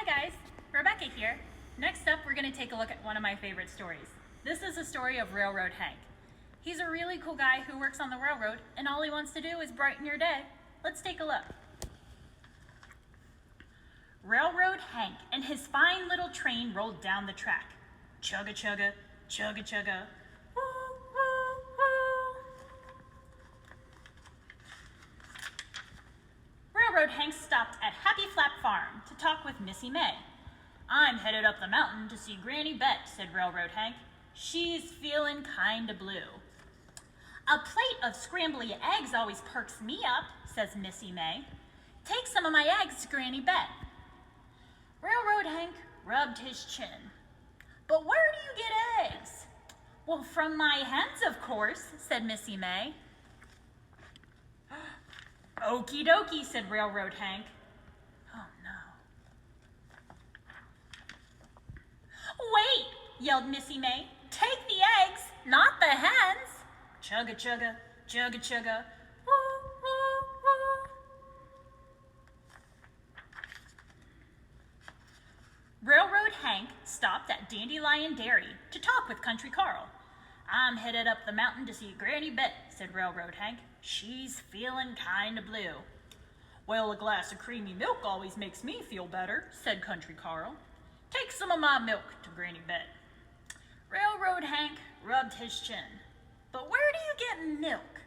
Hi guys, Rebecca here. Next up, we're going to take a look at one of my favorite stories. This is a story of Railroad Hank. He's a really cool guy who works on the railroad, and all he wants to do is brighten your day. Let's take a look. Railroad Hank and his fine little train rolled down the track. Chugga chugga, chugga chugga. Woo, woo, woo. Railroad Hank stopped at Happy Flap Farm to talk with Missy May. "I'm headed up the mountain to see Granny Bet," said Railroad Hank. "She's feeling kinda blue." "A plate of scrambly eggs always perks me up," says Missy May. "Take some of my eggs to Granny Bet." Railroad Hank rubbed his chin. "But where do you get eggs?" "Well, from my hens, of course," said Missy May. "Okie dokie," said Railroad Hank. Oh no. "Wait," yelled Missy May. "Take the eggs, not the hens." Chugga chugga, chugga chugga. Woo, woo, woo. Railroad Hank stopped at Dandelion Dairy to talk with Country Carl. "I'm headed up the mountain to see Granny Bet," said Railroad Hank. "She's feeling kinda blue." "Well, a glass of creamy milk always makes me feel better," said Country Carl. "Take some of my milk to Granny Bet." Railroad Hank rubbed his chin. "But where do you get milk?"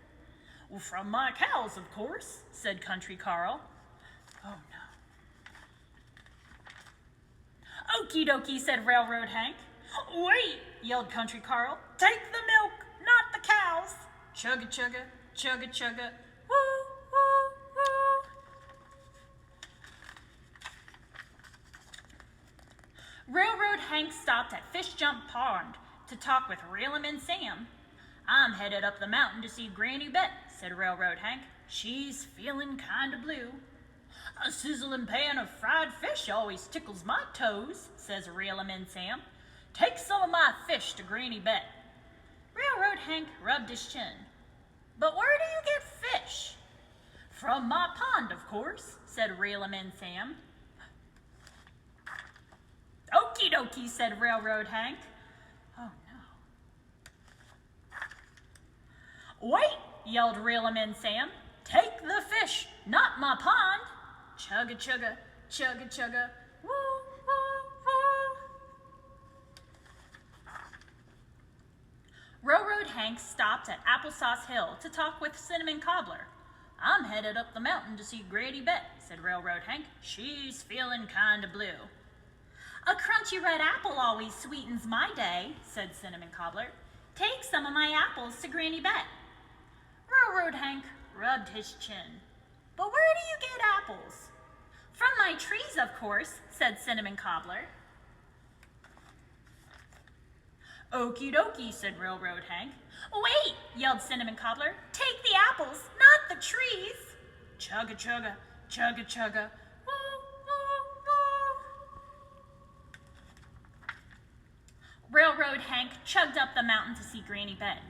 "Well, from my cows, of course," said Country Carl. Oh no. "Okie dokie," said Railroad Hank. "Wait," yelled Country Carl. "Take the milk, not the cows." Chugga chugga, chugga chugga. Woo, woo, woo. Railroad Hank stopped at Fish Jump Pond to talk with Railman Sam. "I'm headed up the mountain to see Granny Bet," said Railroad Hank. "She's feeling kinda blue." "A sizzling pan of fried fish always tickles my toes," says Railman Sam. "Take some of my fish to Granny Bet." Railroad Hank rubbed his chin. "But where do you get fish?" "From my pond, of course," said Railman Sam. "Okie dokie," said Railroad Hank. Oh no. "Wait," yelled Railman Sam. "Take the fish, not my pond." Chugga chugga, chugga chugga. Woo, woo, woo. Railroad Hank stopped at Applesauce Hill to talk with Cinnamon Cobbler. "I'm headed up the mountain to see Granny Bet," said Railroad Hank. "She's feeling kinda blue." "A crunchy red apple always sweetens my day," said Cinnamon Cobbler. "Take some of my apples to Granny Bet." Railroad Hank rubbed his chin. "But where do you get apples?" "From my trees, of course," said Cinnamon Cobbler. "Okie dokie," said Railroad Hank. "Wait," yelled Cinnamon Cobbler. "Take the apples, not the trees." Chugga chugga, chugga chugga. Woo, woo, woo. Railroad Hank chugged up the mountain to see Granny Bet.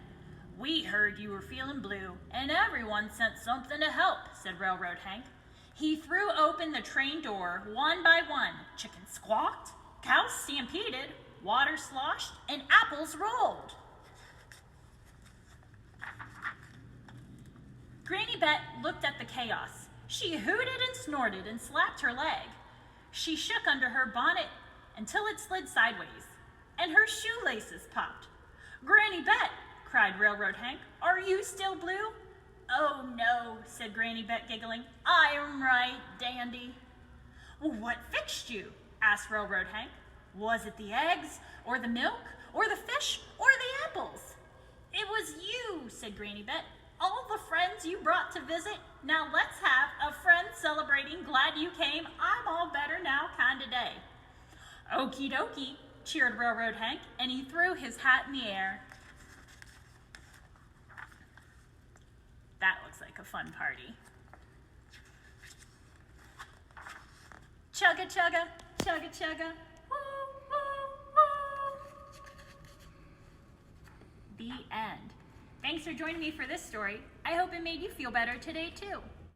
"We heard you were feeling blue, and everyone sent something to help," said Railroad Hank. He threw open the train door one by one. Chickens squawked, cows stampeded, water sloshed, and apples rolled. Granny Bet looked at the chaos. She hooted and snorted and slapped her leg. She shook under her bonnet until it slid sideways, and her shoelaces popped. "Granny Bet!" cried Railroad Hank. "Are you still blue?" "Oh no," said Granny Bet, giggling. "I am right, dandy." "Well, what fixed you?" asked Railroad Hank. "Was it the eggs, or the milk, or the fish, or the apples?" "It was you," said Granny Bet. "All the friends you brought to visit. Now let's have a friend celebrating glad you came, I'm all better now kinda day." "Okie dokie," cheered Railroad Hank, and he threw his hat in the air. That looks like a fun party. Chugga chugga, chugga chugga. Woo, woo, woo. The end. Thanks for joining me for this story. I hope it made you feel better today too.